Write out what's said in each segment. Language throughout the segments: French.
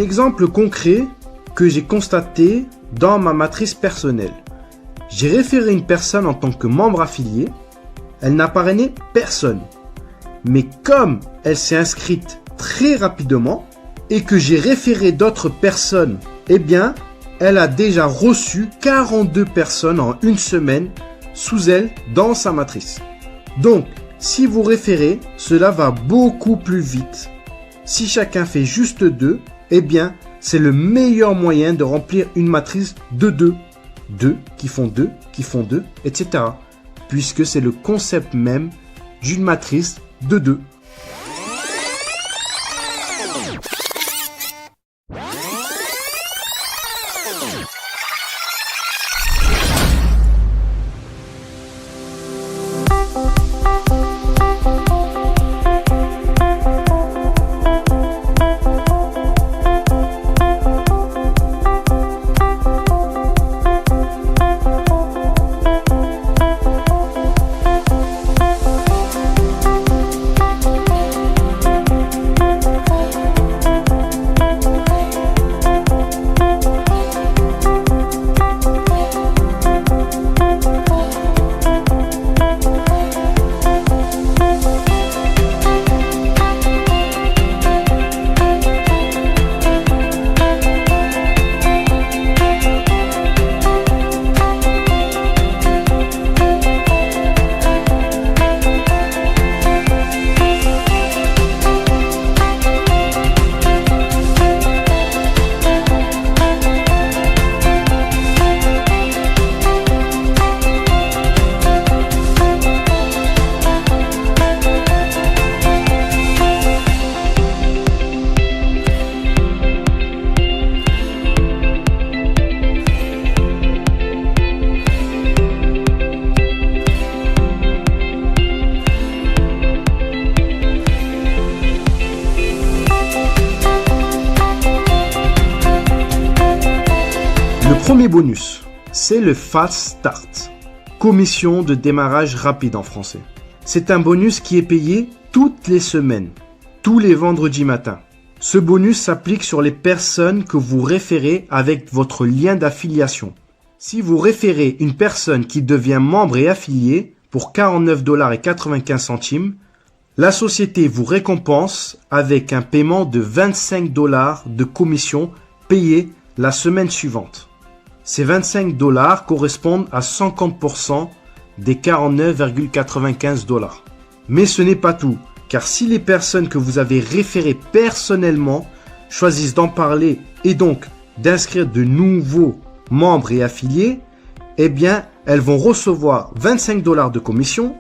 exemple concret que j'ai constaté dans ma matrice personnelle. J'ai référé une personne en tant que membre affilié. Elle n'a parrainé personne. Mais comme elle s'est inscrite très rapidement et que j'ai référé d'autres personnes, eh bien, elle a déjà reçu 42 personnes en une semaine sous elle dans sa matrice. Donc, si vous référez, cela va beaucoup plus vite. Si chacun fait juste 2, eh bien, c'est le meilleur moyen de remplir une matrice de 2. 2 qui font 2, qui font 2, etc. Puisque c'est le concept même d'une matrice de 2. Premier bonus, c'est le Fast Start, commission de démarrage rapide en français. C'est un bonus qui est payé toutes les semaines, tous les vendredis matins. Ce bonus s'applique sur les personnes que vous référez avec votre lien d'affiliation. Si vous référez une personne qui devient membre et affiliée pour 49,95 $, la société vous récompense avec un paiement de 25 $ de commission payée la semaine suivante. Ces 25 $ correspondent à 50% des 49,95 $. Mais ce n'est pas tout, car si les personnes que vous avez référées personnellement choisissent d'en parler et donc d'inscrire de nouveaux membres et affiliés, eh bien, elles vont recevoir 25 $ de commission,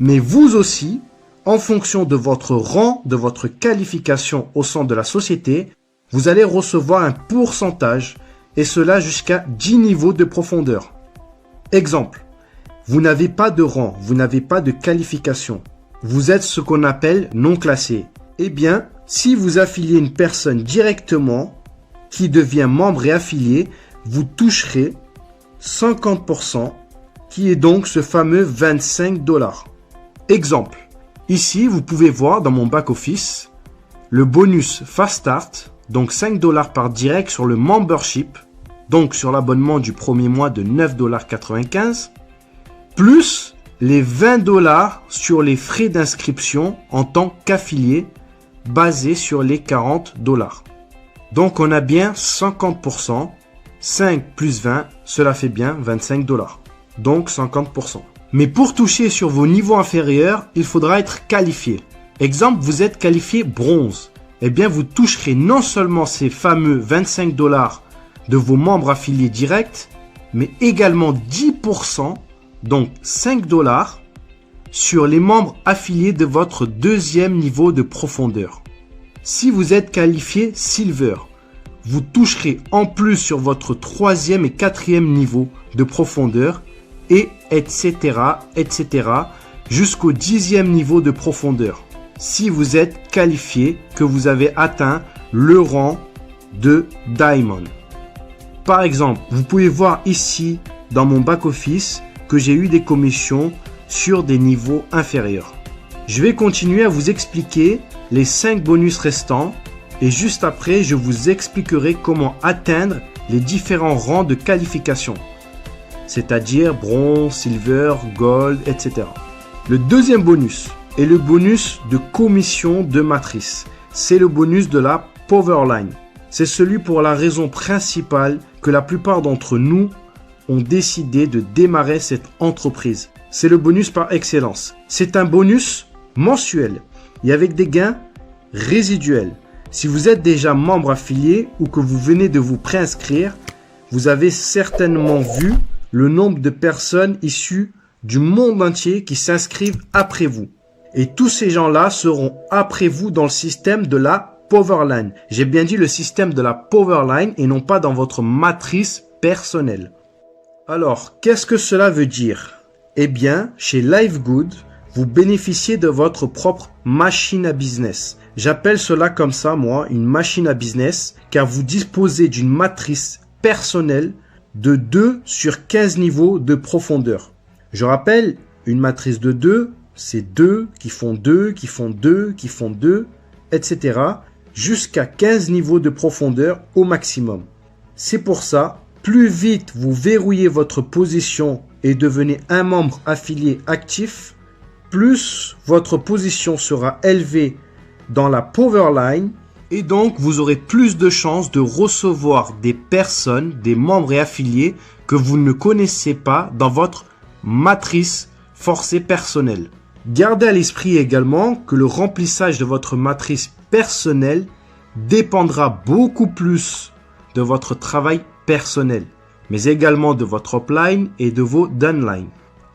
mais vous aussi, en fonction de votre rang, de votre qualification au sein de la société, vous allez recevoir un pourcentage, et cela jusqu'à 10 niveaux de profondeur. Exemple, vous n'avez pas de rang, vous n'avez pas de qualification. Vous êtes ce qu'on appelle non classé. Eh bien, si vous affiliez une personne directement qui devient membre et affilié, vous toucherez 50%, qui est donc ce fameux 25 $. Exemple, ici vous pouvez voir dans mon back-office le bonus Fast Start, donc 5 $ par direct sur le membership, donc sur l'abonnement du premier mois de 9,95 $, plus les 20 $ sur les frais d'inscription en tant qu'affilié, basés sur les 40 $. Donc on a bien 50%, 5 plus 20, cela fait bien 25 $, donc 50%. Mais pour toucher sur vos niveaux inférieurs, il faudra être qualifié. Exemple, vous êtes qualifié bronze. Eh bien, vous toucherez non seulement ces fameux 25 $ de vos membres affiliés directs, mais également 10%, donc 5 $ sur les membres affiliés de votre deuxième niveau de profondeur. Si vous êtes qualifié Silver, vous toucherez en plus sur votre troisième et quatrième niveau de profondeur, et etc., jusqu'au 10e niveau de profondeur. Si vous êtes qualifié, que vous avez atteint le rang de Diamond. Par exemple, vous pouvez voir ici dans mon back-office que j'ai eu des commissions sur des niveaux inférieurs. Je vais continuer à vous expliquer les 5 bonus restants Et juste après, je vous expliquerai comment atteindre les différents rangs de qualification, c'est-à-dire bronze, silver, gold, etc. Le deuxième bonus est le bonus de commission de matrice. C'est le bonus de la Powerline. C'est celui pour la raison principale que la plupart d'entre nous ont décidé de démarrer cette entreprise. C'est le bonus par excellence. C'est un bonus mensuel et avec des gains résiduels. Si vous êtes déjà membre affilié ou que vous venez de vous préinscrire, vous avez certainement vu le nombre de personnes issues du monde entier qui s'inscrivent après vous. Et tous ces gens-là seront après vous dans le système de la Powerline. J'ai bien dit le système de la Powerline et non pas dans votre matrice personnelle. Alors, qu'est-ce que cela veut dire? Eh bien, chez LiveGood, vous bénéficiez de votre propre machine à business. J'appelle cela comme ça, moi, une machine à business, car vous disposez d'une matrice personnelle de 2 sur 15 niveaux de profondeur. Je rappelle, une matrice de 2, c'est 2 qui font 2, qui font 2, qui font 2, etc. jusqu'à 15 niveaux de profondeur au maximum. C'est pour ça, plus vite vous verrouillez votre position et devenez un membre affilié actif, plus votre position sera élevée dans la Powerline et donc vous aurez plus de chances de recevoir des personnes, des membres et affiliés que vous ne connaissez pas dans votre matrice forcée personnelle. Gardez à l'esprit également que le remplissage de votre matrice personnelle dépendra beaucoup plus de votre travail personnel, mais également de votre upline et de vos downlines.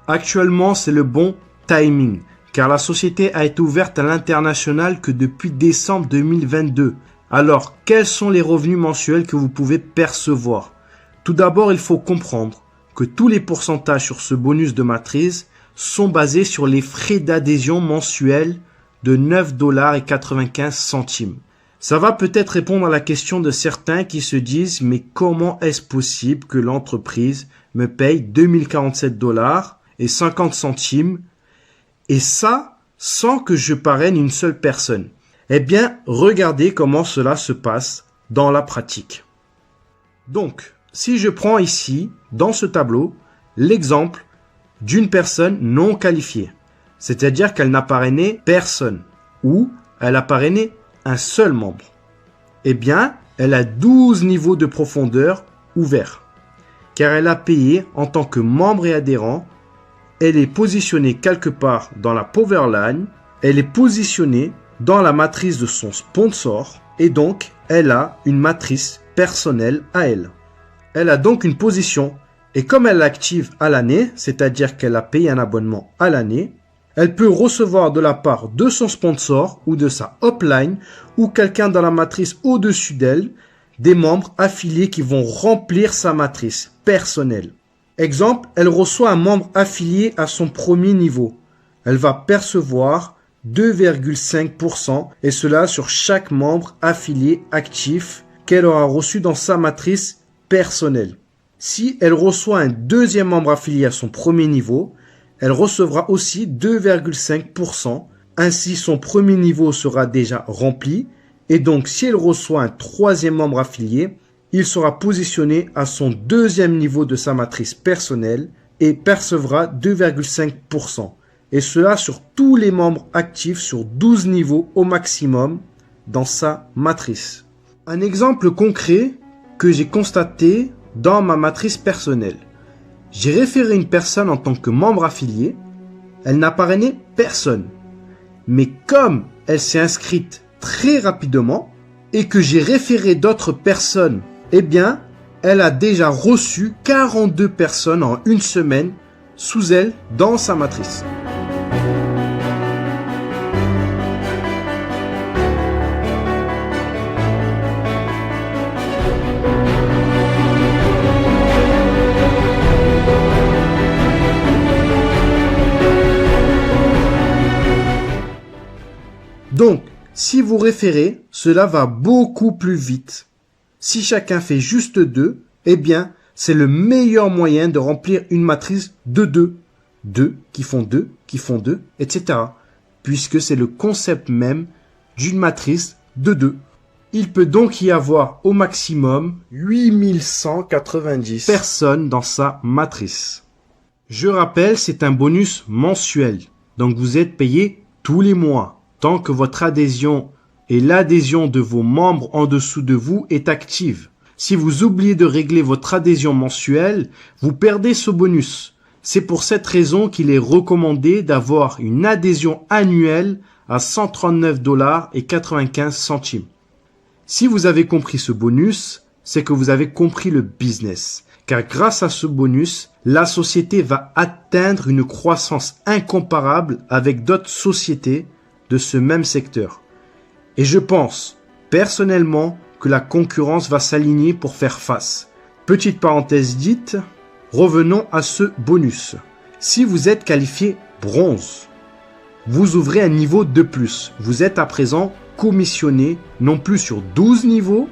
Actuellement, c'est le bon timing, car la société a été ouverte à l'international que depuis décembre 2022. Alors, quels sont les revenus mensuels que vous pouvez percevoir? Tout d'abord, il faut comprendre que tous les pourcentages sur ce bonus de matrice sont basés sur les frais d'adhésion mensuels de 9,95 $. Ça va peut-être répondre à la question de certains qui se disent « Mais comment est-ce possible que l'entreprise me paye 2047 $ et 50 centimes et ça sans que je parraine une seule personne ?» Eh bien, regardez comment cela se passe dans la pratique. Donc, si je prends ici, dans ce tableau, l'exemple d'une personne non qualifiée, c'est-à-dire qu'elle n'a parrainé personne ou elle a parrainé un seul membre, eh bien, elle a 12 niveaux de profondeur ouverts, car elle a payé en tant que membre et adhérent. Elle est positionnée quelque part dans la Powerline, elle est positionnée dans la matrice de son sponsor et donc elle a une matrice personnelle à elle. Elle a donc une position et comme elle l'active à l'année, c'est-à-dire qu'elle a payé un abonnement à l'année, elle peut recevoir de la part de son sponsor ou de sa upline ou quelqu'un dans la matrice au-dessus d'elle des membres affiliés qui vont remplir sa matrice personnelle. Exemple, elle reçoit un membre affilié à son premier niveau. Elle va percevoir 2,5% et cela sur chaque membre affilié actif qu'elle aura reçu dans sa matrice personnelle. Si elle reçoit un deuxième membre affilié à son premier niveau, elle recevra aussi 2,5%. Ainsi, son premier niveau sera déjà rempli. Et donc, si elle reçoit un troisième membre affilié, il sera positionné à son deuxième niveau de sa matrice personnelle et percevra 2,5%. Et cela sur tous les membres actifs sur 12 niveaux au maximum dans sa matrice. Un exemple concret que j'ai constaté dans ma matrice personnelle. J'ai référé une personne en tant que membre affilié. Elle n'a parrainé personne. Mais comme elle s'est inscrite très rapidement et que j'ai référé d'autres personnes, eh bien, elle a déjà reçu 42 personnes en une semaine sous elle dans sa matrice. Donc, si vous référez, cela va beaucoup plus vite. Si chacun fait juste 2, eh bien, c'est le meilleur moyen de remplir une matrice de 2. 2 qui font 2, qui font 2, etc. Puisque c'est le concept même d'une matrice de 2. Il peut donc y avoir au maximum 8190 personnes dans sa matrice. Je rappelle, c'est un bonus mensuel. Donc vous êtes payé tous les mois. Tant que votre adhésion et l'adhésion de vos membres en dessous de vous est active. Si vous oubliez de régler votre adhésion mensuelle, vous perdez ce bonus. C'est pour cette raison qu'il est recommandé d'avoir une adhésion annuelle à 139,95 $. Si vous avez compris ce bonus, c'est que vous avez compris le business. Car grâce à ce bonus, la société va atteindre une croissance incomparable avec d'autres sociétés de ce même secteur. Et je pense, personnellement, que la concurrence va s'aligner pour faire face. Petite parenthèse dite, revenons à ce bonus. Si vous êtes qualifié bronze, vous ouvrez un niveau de plus. Vous êtes à présent commissionné non plus sur 12 niveaux,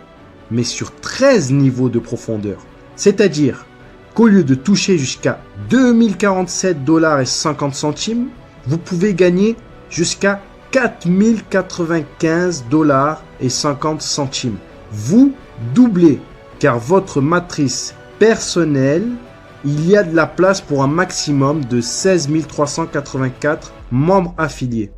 mais sur 13 niveaux de profondeur. C'est-à-dire qu'au lieu de toucher jusqu'à 2047,50 $, vous pouvez gagner jusqu'à 4095,50 $. Vous doublez, car votre matrice personnelle, il y a de la place pour un maximum de 16 384 membres affiliés.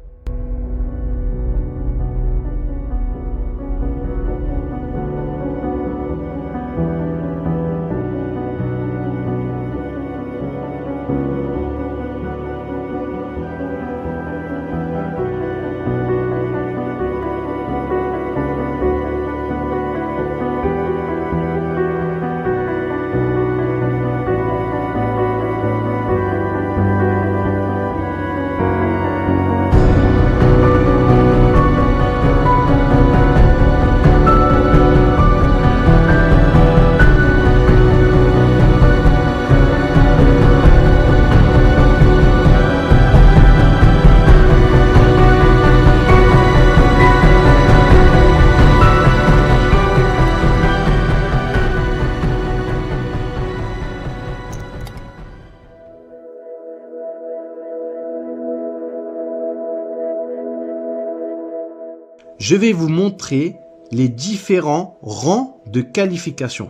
Je vais vous montrer les différents rangs de qualification.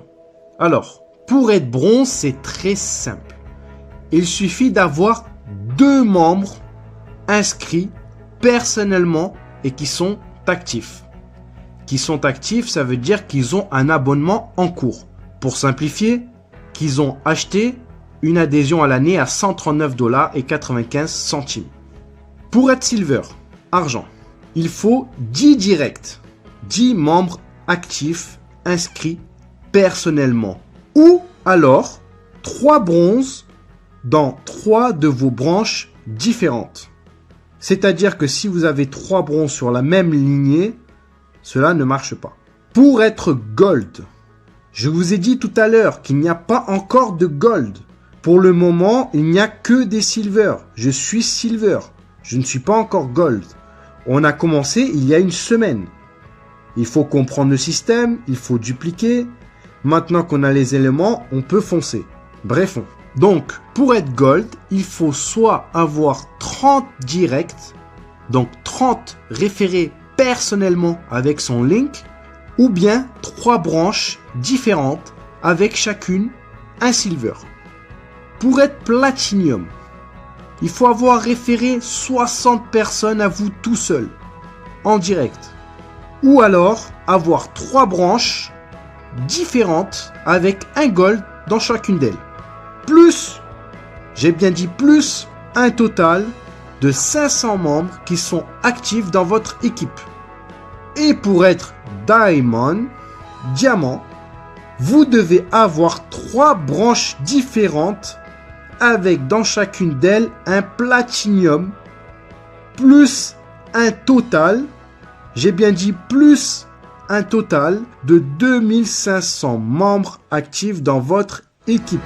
Alors, pour être bronze, c'est très simple. Il suffit d'avoir 2 membres inscrits personnellement et qui sont actifs. Qui sont actifs, ça veut dire qu'ils ont un abonnement en cours. Pour simplifier, qu'ils ont acheté une adhésion à l'année à 139,95 $. Pour être silver, argent, il faut 10 directs, 10 membres actifs inscrits personnellement. Ou alors 3 bronzes dans 3 de vos branches différentes. C'est-à-dire que si vous avez 3 bronzes sur la même lignée, cela ne marche pas. Pour être gold, je vous ai dit tout à l'heure qu'il n'y a pas encore de gold. Pour le moment, il n'y a que des silver. Je suis silver. Je ne suis pas encore gold. On a commencé il y a une semaine. Il faut comprendre le système, il faut dupliquer. Maintenant qu'on a les éléments, on peut foncer. Bref. Donc, pour être gold, il faut soit avoir 30 directs, donc 30 référés personnellement avec son link, ou bien 3 branches différentes avec chacune un silver. Pour être platinum, il faut avoir référé 60 personnes à vous tout seul, en direct. Ou alors avoir 3 branches différentes avec un gold dans chacune d'elles. Plus, j'ai bien dit plus, un total de 500 membres qui sont actifs dans votre équipe. Et pour être diamond, diamant, vous devez avoir 3 branches différentes avec dans chacune d'elles un platinium plus un total, j'ai bien dit plus un total de 2500 membres actifs dans votre équipe.